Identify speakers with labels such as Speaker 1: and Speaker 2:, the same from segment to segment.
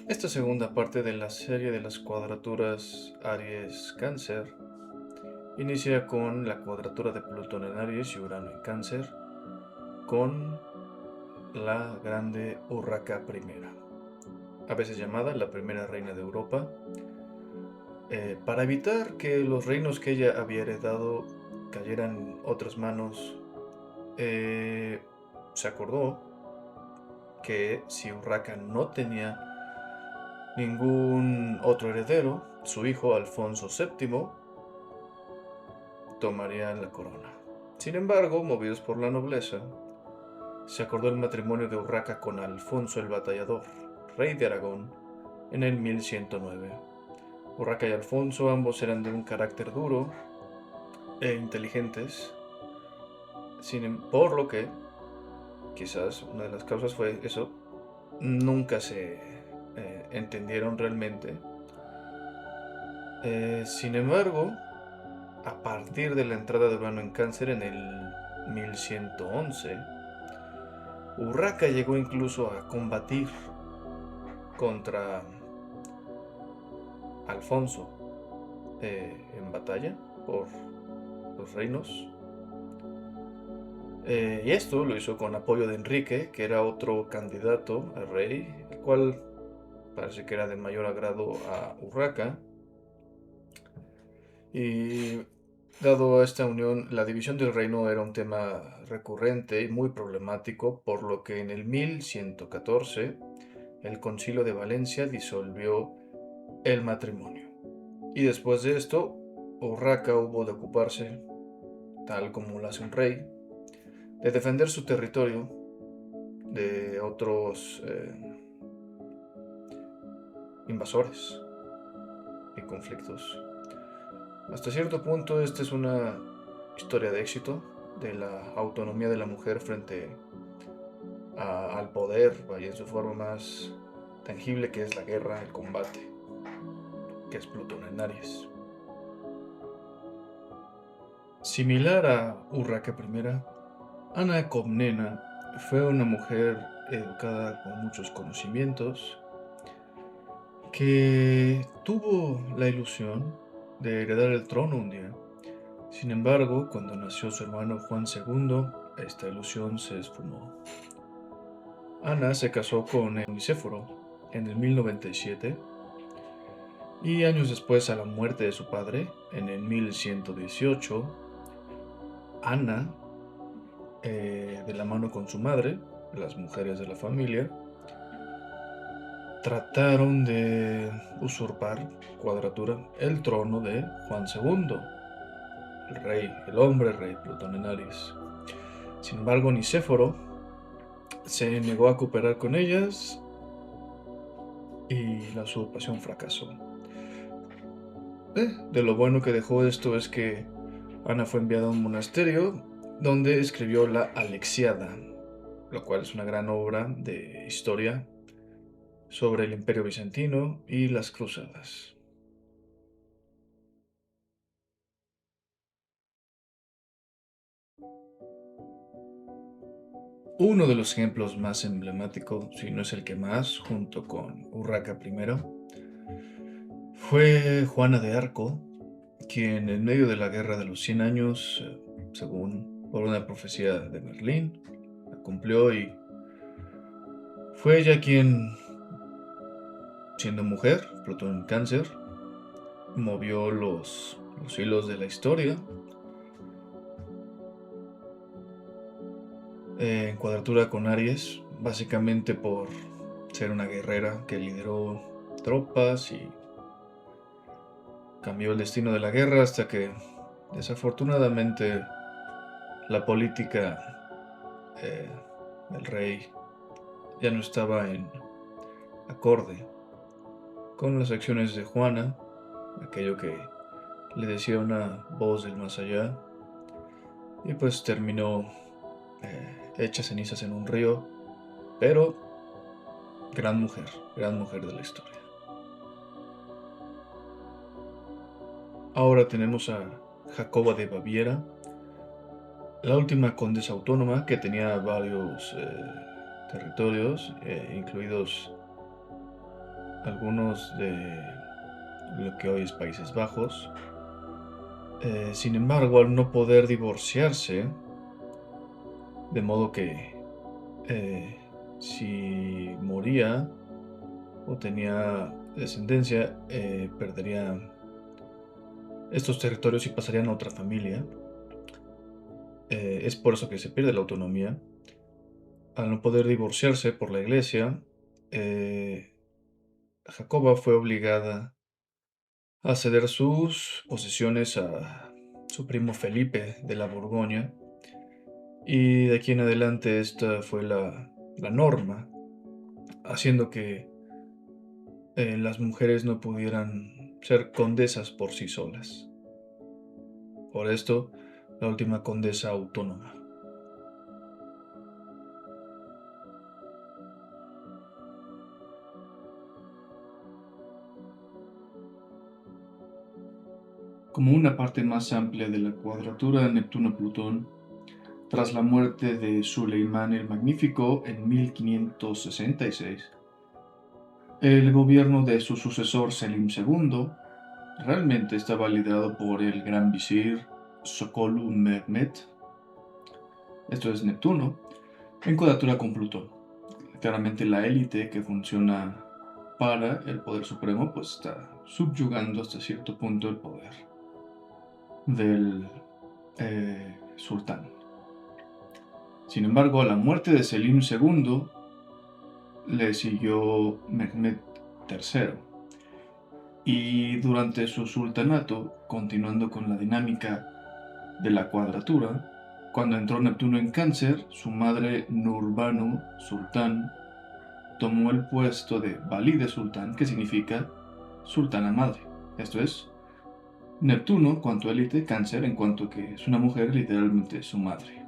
Speaker 1: Esta segunda parte de la serie de las cuadraturas Aries-Cáncer inicia con la cuadratura de Plutón en Aries y Urano en Cáncer, con la grande Urraca I, a veces llamada la primera reina de Europa, para evitar que los reinos que ella había heredado cayeran en otras manos. Se acordó que si Urraca no tenía ningún otro heredero, su hijo Alfonso VII tomaría la corona. Sin embargo, movidos por la nobleza, se acordó el matrimonio de Urraca con Alfonso el Batallador, rey de Aragón, en el 1109. Urraca y Alfonso ambos eran de un carácter duro e inteligentes, por lo que, quizás una de las causas fue eso, nunca se entendieron realmente. Sin embargo, a partir de la entrada de Urano en Cáncer en el 1111, Urraca llegó incluso a combatir contra Alfonso en batalla por los reinos. Y esto lo hizo con apoyo de Enrique, que era otro candidato a rey, el cual parece que era de mayor agrado a Urraca. Y dado a esta unión, la división del reino era un tema recurrente y muy problemático, por lo que en el 1114 el Concilio de Valencia disolvió el matrimonio. Y después de esto, Urraca hubo de ocuparse, tal como lo hace un rey, de defender su territorio de otros invasores y conflictos. Hasta cierto punto, esta es una historia de éxito de la autonomía de la mujer frente al poder, vaya, en su forma más tangible, que es la guerra, el combate, que es Plutón en Aries. Similar a Urraca I, Ana Comnena fue una mujer educada con muchos conocimientos, que tuvo la ilusión de heredar el trono un día. Sin embargo, cuando nació su hermano Juan II, esta ilusión se esfumó. Ana se casó con Nicéforo en el 1097 y años después, a la muerte de su padre, en el 1118, Ana, de la mano con su madre, las mujeres de la familia, trataron de usurpar, cuadratura, el trono de Juan II, el rey, el hombre rey Plutón en Aries. Sin embargo, Nicéforo se negó a cooperar con ellas y la usurpación fracasó. De lo bueno que dejó esto es que Ana fue enviada a un monasterio donde escribió la Alexiada, lo cual es una gran obra de historia sobre el Imperio Bizantino y las Cruzadas. Uno de los ejemplos más emblemáticos, si no es el que más, junto con Urraca I, fue Juana de Arco, quien en medio de la Guerra de los 100 Años, según por una profecía de Merlín, la cumplió, y fue ella quien, siendo mujer, Plutón en Cáncer, movió los hilos de la historia. En cuadratura con Aries, básicamente por ser una guerrera que lideró tropas y cambió el destino de la guerra hasta que, desafortunadamente, la política del rey ya no estaba en acorde con las acciones de Juana, aquello que le decía una voz del más allá, y pues terminó hecha cenizas en un río, pero gran mujer de la historia. Ahora tenemos a Jacoba de Baviera, la última condesa autónoma que tenía varios territorios, incluidos algunos de lo que hoy es Países Bajos. Sin embargo, al no poder divorciarse, de modo que eh, si moría o tenía descendencia, perdería estos territorios y pasarían a otra familia. Es por eso que se pierde la autonomía. Al no poder divorciarse por la iglesia, eh, Jacoba fue obligada a ceder sus posesiones a su primo Felipe de la Borgoña, y de aquí en adelante esta fue la norma, haciendo que las mujeres no pudieran ser condesas por sí solas. Por esto, la última condesa autónoma. Como una parte más amplia de la cuadratura Neptuno-Plutón, tras la muerte de Suleimán el Magnífico en 1566, el gobierno de su sucesor Selim II realmente estaba liderado por el gran visir Sokollu Mehmet, esto es Neptuno, en cuadratura con Plutón. Claramente la élite que funciona para el poder supremo pues está subyugando hasta cierto punto el poder del sultán. Sin embargo, a la muerte de Selim II le siguió Mehmed III, y durante su sultanato, continuando con la dinámica de la cuadratura, cuando entró Neptuno en Cáncer, su madre Nurbanu Sultán tomó el puesto de Valide Sultán, que significa sultana madre. Esto es, Neptuno, cuanto élite, Cáncer, en cuanto que es una mujer, literalmente su madre.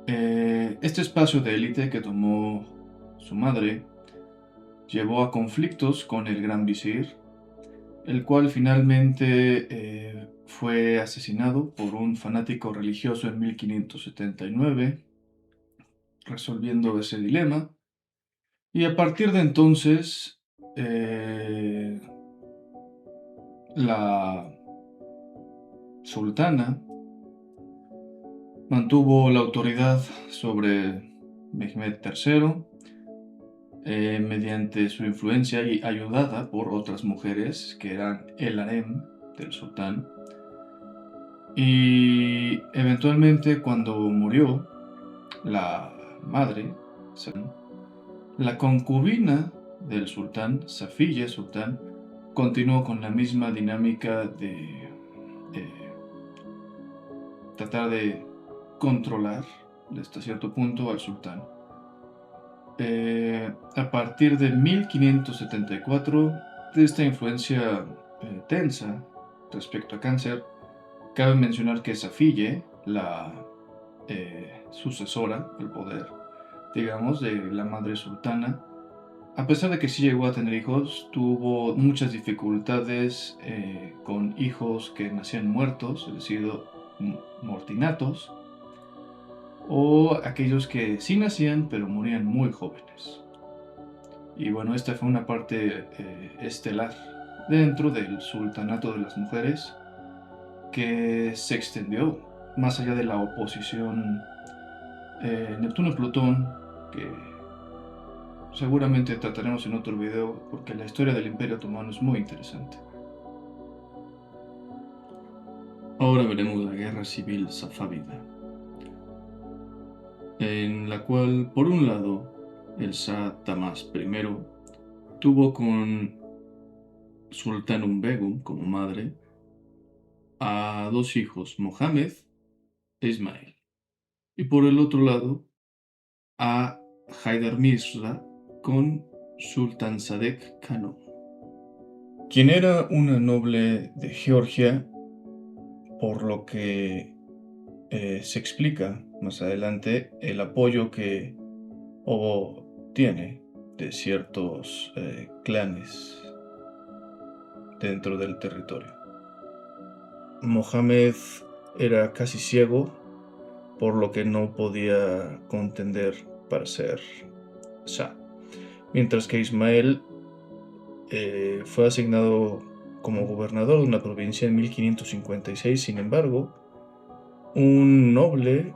Speaker 1: Este espacio de élite que tomó su madre llevó a conflictos con el gran visir, el cual finalmente fue asesinado por un fanático religioso en 1579, resolviendo ese dilema. Y a partir de entonces, la sultana mantuvo la autoridad sobre Mehmed III mediante su influencia y ayudada por otras mujeres que eran el harem del sultán. Y eventualmente, cuando murió la madre, la concubina del sultán, Safiye Sultán, continuó con la misma dinámica de tratar de controlar hasta cierto punto al sultán. A partir de 1574, de esta influencia tensa respecto a Cáncer, cabe mencionar que Safiye, la sucesora al poder, digamos, de la madre sultana, a pesar de que sí llegó a tener hijos, tuvo muchas dificultades con hijos que nacían muertos, es decir, mortinatos, o aquellos que sí nacían pero morían muy jóvenes. Y bueno, esta fue una parte estelar dentro del sultanato de las mujeres que se extendió más allá de la oposición Neptuno-Plutón, que seguramente trataremos en otro video porque la historia del Imperio Otomano es muy interesante. Ahora veremos la Guerra Civil Safávida, en la cual, por un lado, el Shah Tahmasp I tuvo con Sultanum Begum como madre a dos hijos, Mohammed e Ismael, y por el otro lado a Haidar Mirza con Sultan Sadek Khanum, quien era una noble de Georgia, por lo que se explica más adelante el apoyo que obtiene de ciertos clanes dentro del territorio. Mohammed era casi ciego, por lo que no podía contender para ser Shah. Mientras que Ismael fue asignado como gobernador de una provincia en 1556. Sin embargo, un noble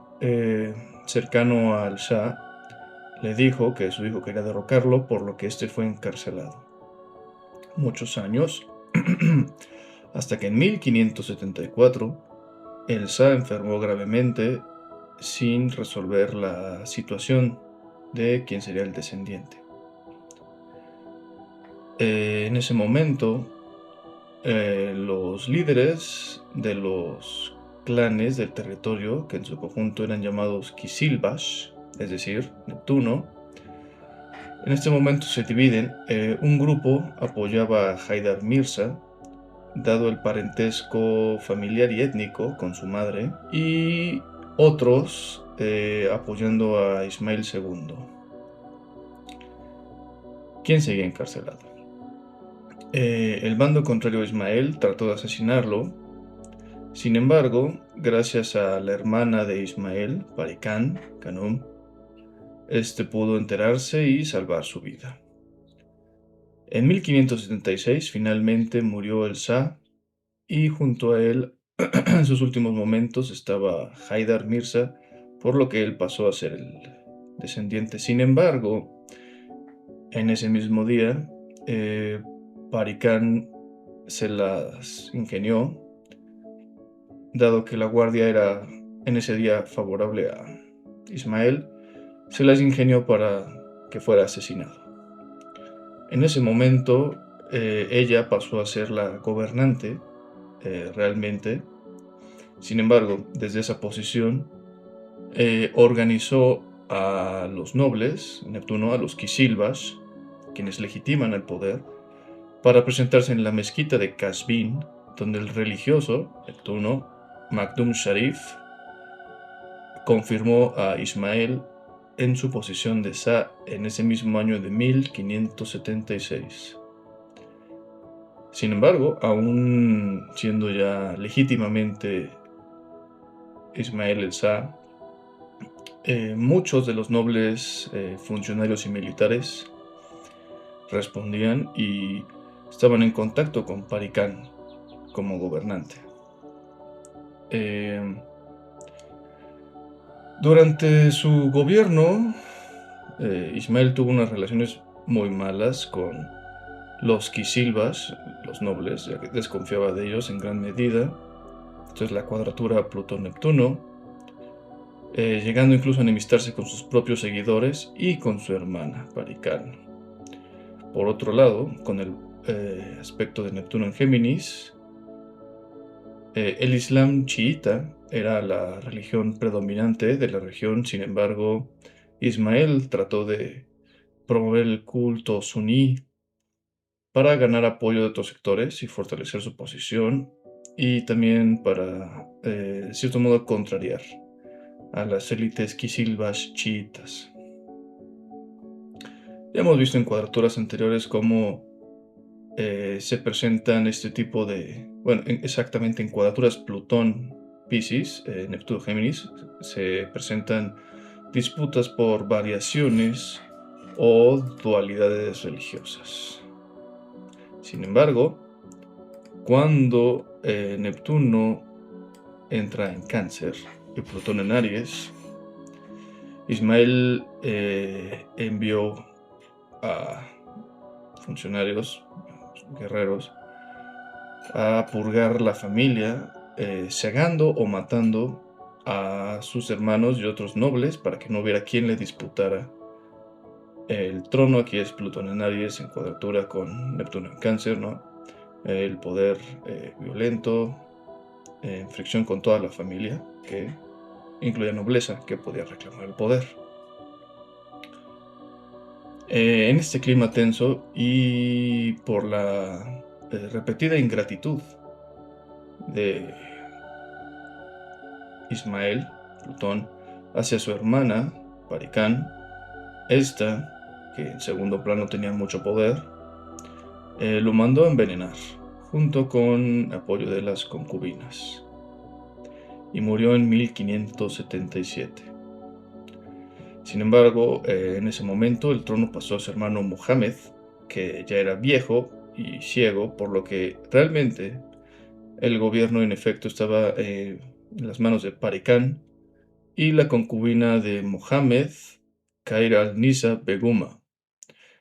Speaker 1: cercano al Shah le dijo que su hijo quería derrocarlo, por lo que este fue encarcelado muchos años, hasta que en 1574 el Shah enfermó gravemente sin resolver la situación de quién sería el descendiente. En ese momento, los líderes de los clanes del territorio, que en su conjunto eran llamados Quisilbash, es decir, Neptuno, en este momento se dividen. Un grupo apoyaba a Haidar Mirza, dado el parentesco familiar y étnico con su madre, y otros apoyando a Ismael II, quien seguía encarcelado. El bando contrario a Ismael trató de asesinarlo. Sin embargo, gracias a la hermana de Ismael, Parikán Khanum, este pudo enterarse y salvar su vida. En 1576 finalmente murió el Shah, y junto a él en sus últimos momentos estaba Haidar Mirza, por lo que él pasó a ser el descendiente. Sin embargo, en ese mismo día, Parikán se las ingenió, dado que la guardia era en ese día favorable a Ismael, se las ingenió para que fuera asesinado. En ese momento, ella pasó a ser la gobernante realmente. Sin embargo, desde esa posición, organizó a los nobles, Neptuno, a los Quisilbash, quienes legitiman el poder, para presentarse en la mezquita de Qazvin, donde el religioso, Neptuno, Makdum Sharif, confirmó a Ismael en su posición de Shah en ese mismo año de 1576. Sin embargo, aún siendo ya legítimamente Ismael el Shah, muchos de los nobles, funcionarios y militares respondían y estaban en contacto con Parikán como gobernante. Durante su gobierno, Ismael tuvo unas relaciones muy malas con los Quisilbash, los nobles, ya que desconfiaba de ellos en gran medida. Esto es la cuadratura Plutón-Neptuno, llegando incluso a enemistarse con sus propios seguidores y con su hermana, Parikán. Por otro lado, con el aspecto de Neptuno en Géminis, el Islam chiita era la religión predominante de la región. Sin embargo, Ismael trató de promover el culto suní para ganar apoyo de otros sectores y fortalecer su posición, y también para, de cierto modo, contrariar a las élites Quisilbash chiitas. Ya hemos visto en cuadraturas anteriores cómo se presentan este tipo de, bueno, exactamente en cuadraturas Plutón-Piscis, Neptuno-Géminis, se presentan disputas por variaciones o dualidades religiosas. Sin embargo, cuando Neptuno entra en Cáncer y Plutón en Aries, Ismael envió a funcionarios, guerreros, a purgar la familia, cegando o matando a sus hermanos y otros nobles para que no hubiera quien le disputara el trono. Aquí es Plutón en Aries en cuadratura con Neptuno en Cáncer, ¿no? El poder violento, en fricción con toda la familia, que incluía nobleza, que podía reclamar el poder. En este clima tenso y por la repetida ingratitud de Ismael, Plutón, hacia su hermana, Parikán, esta, que en segundo plano tenía mucho poder, lo mandó a envenenar junto con apoyo de las concubinas, y murió en 1577. Sin embargo, en ese momento el trono pasó a su hermano Mohammed, que ya era viejo y ciego, por lo que realmente el gobierno en efecto estaba en las manos de Parikán y la concubina de Mohammed, Khair al-Nisa Beguma.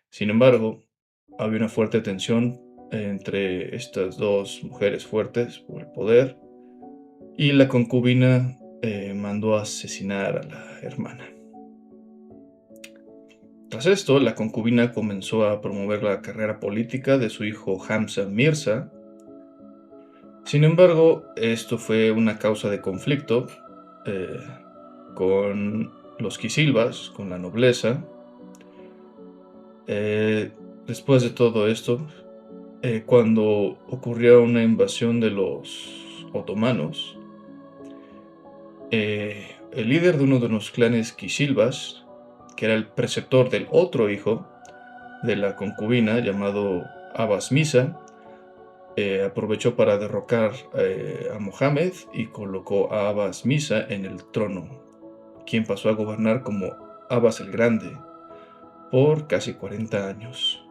Speaker 1: Sin embargo, había una fuerte tensión entre estas dos mujeres fuertes por el poder y la concubina mandó a asesinar a la hermana. Tras esto, la concubina comenzó a promover la carrera política de su hijo Hamza Mirza. Sin embargo, esto fue una causa de conflicto eh, con los quisilvas, con la nobleza. Eh, Después de todo esto, cuando ocurrió una invasión de los otomanos, el líder de uno de los clanes quisilvas, que era el preceptor del otro hijo de la concubina, llamado Abbas Misa, aprovechó para derrocar a Mohammed y colocó a Abbas Misa en el trono, quien pasó a gobernar como Abbas el Grande por casi 40 años.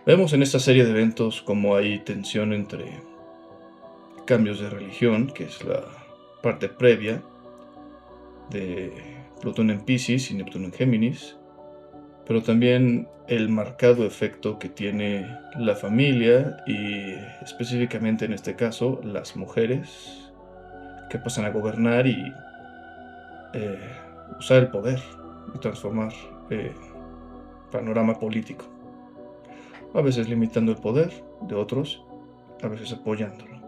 Speaker 1: Vemos en esta serie de eventos cómo hay tensión entre cambios de religión, que es la parte previa de Plutón en Piscis y Neptuno en Géminis, pero también el marcado efecto que tiene la familia y específicamente en este caso las mujeres que pasan a gobernar y eh, usar el poder y transformar el panorama político, a veces limitando el poder de otros, a veces apoyándolo.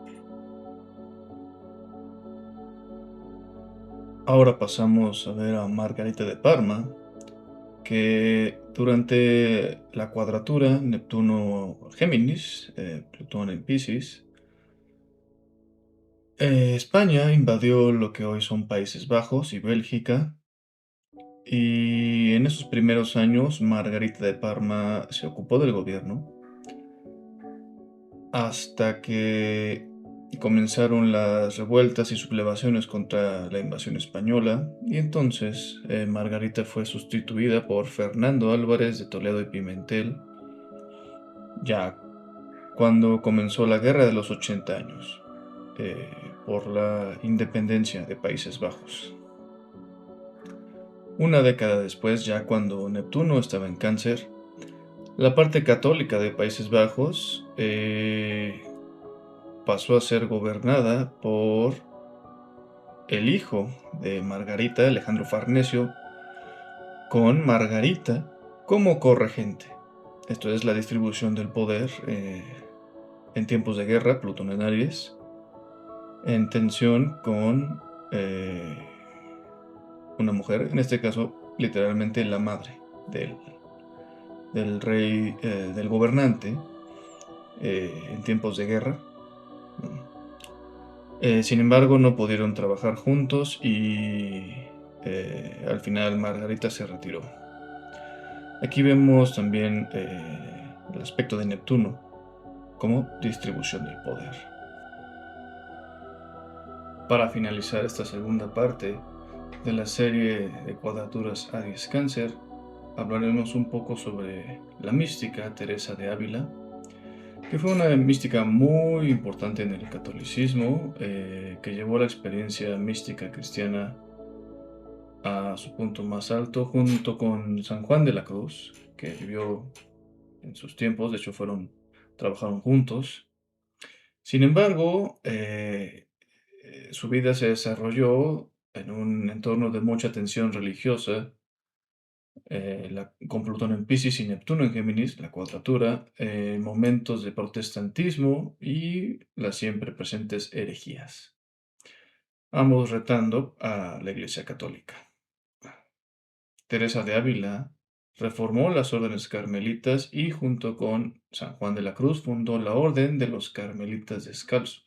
Speaker 1: Ahora pasamos a ver a Margarita de Parma, que durante la cuadratura Neptuno-Géminis, Plutón en Piscis, España invadió lo que hoy son Países Bajos y Bélgica, y en esos primeros años Margarita de Parma se ocupó del gobierno hasta que comenzaron las revueltas y sublevaciones contra la invasión española, y entonces Margarita fue sustituida por Fernando Álvarez de Toledo y Pimentel, ya cuando comenzó la Guerra de los 80 años, por la independencia de Países Bajos. Una década después, ya cuando Neptuno estaba en Cáncer, la parte católica de Países Bajos pasó a ser gobernada por el hijo de Margarita, Alejandro Farnesio, con Margarita como corregente. Esto es la distribución del poder en tiempos de guerra, Plutón en Aries, en tensión con una mujer, en este caso literalmente la madre del, del rey, del gobernante, en tiempos de guerra. Sin embargo, no pudieron trabajar juntos y al final Margarita se retiró. Aquí vemos también el aspecto de Neptuno como distribución del poder. Para finalizar esta segunda parte de la serie de cuadraturas Aries-Cáncer, hablaremos un poco sobre la mística Teresa de Ávila, que fue una mística muy importante en el catolicismo, que llevó la experiencia mística cristiana a su punto más alto, junto con San Juan de la Cruz, que vivió en sus tiempos, de hecho trabajaron juntos. Sin embargo, su vida se desarrolló en un entorno de mucha tensión religiosa, con Plutón en Piscis y Neptuno en Géminis, la cuadratura, momentos de protestantismo y las siempre presentes herejías, ambos retando a la Iglesia Católica. Teresa de Ávila reformó las órdenes carmelitas y junto con San Juan de la Cruz fundó la Orden de los Carmelitas Descalzos,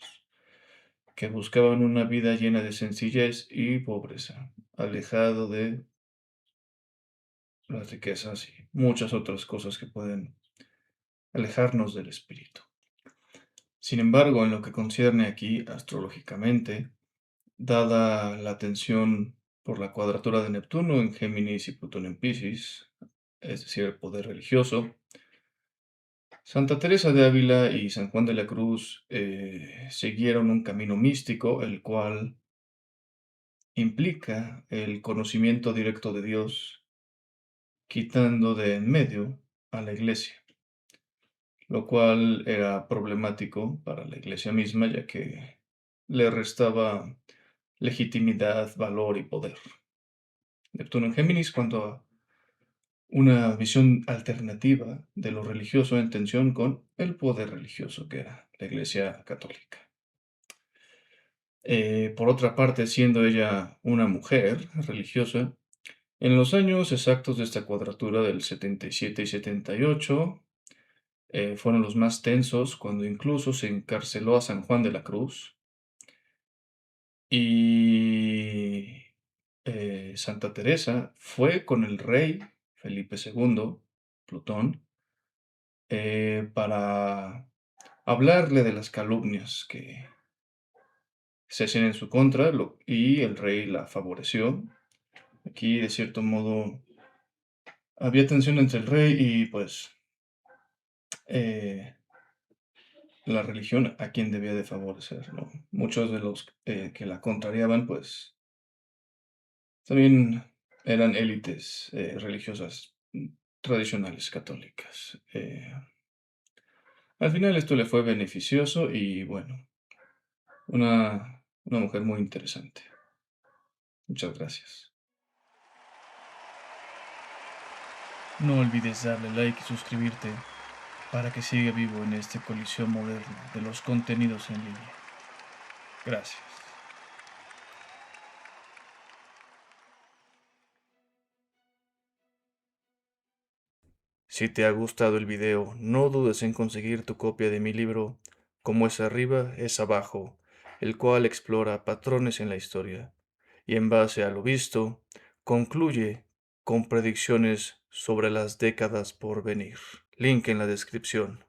Speaker 1: que buscaban una vida llena de sencillez y pobreza, alejado de las riquezas y muchas otras cosas que pueden alejarnos del espíritu. Sin embargo, en lo que concierne aquí astrológicamente, dada la tensión por la cuadratura de Neptuno en Géminis y Plutón en Piscis, es decir, el poder religioso, Santa Teresa de Ávila y San Juan de la Cruz siguieron un camino místico, el cual implica el conocimiento directo de Dios, quitando de en medio a la Iglesia, lo cual era problemático para la Iglesia misma, ya que le restaba legitimidad, valor y poder. Neptuno en Géminis, cuanto a una visión alternativa de lo religioso en tensión con el poder religioso que era la Iglesia Católica. Por otra parte, siendo ella una mujer religiosa, en los años exactos de esta cuadratura del 77 y 78, fueron los más tensos cuando incluso se encarceló a San Juan de la Cruz y Santa Teresa fue con el rey Felipe II, Plutón, para hablarle de las calumnias que se hacían en su contra y el rey la favoreció. Aquí, de cierto modo, había tensión entre el rey y, pues, eh, la religión a quien debía de favorecer, ¿no? Muchos de los que la contrariaban, pues, también eran élites religiosas tradicionales católicas. Al final esto le fue beneficioso y, bueno, una mujer muy interesante. Muchas gracias. No olvides darle like y suscribirte para que siga vivo en esta colisión moderna de los contenidos en línea. Gracias. Si te ha gustado el video, no dudes en conseguir tu copia de mi libro, Como es arriba, es abajo, el cual explora patrones en la historia, y en base a lo visto, concluye con predicciones sobre las décadas por venir. Link en la descripción.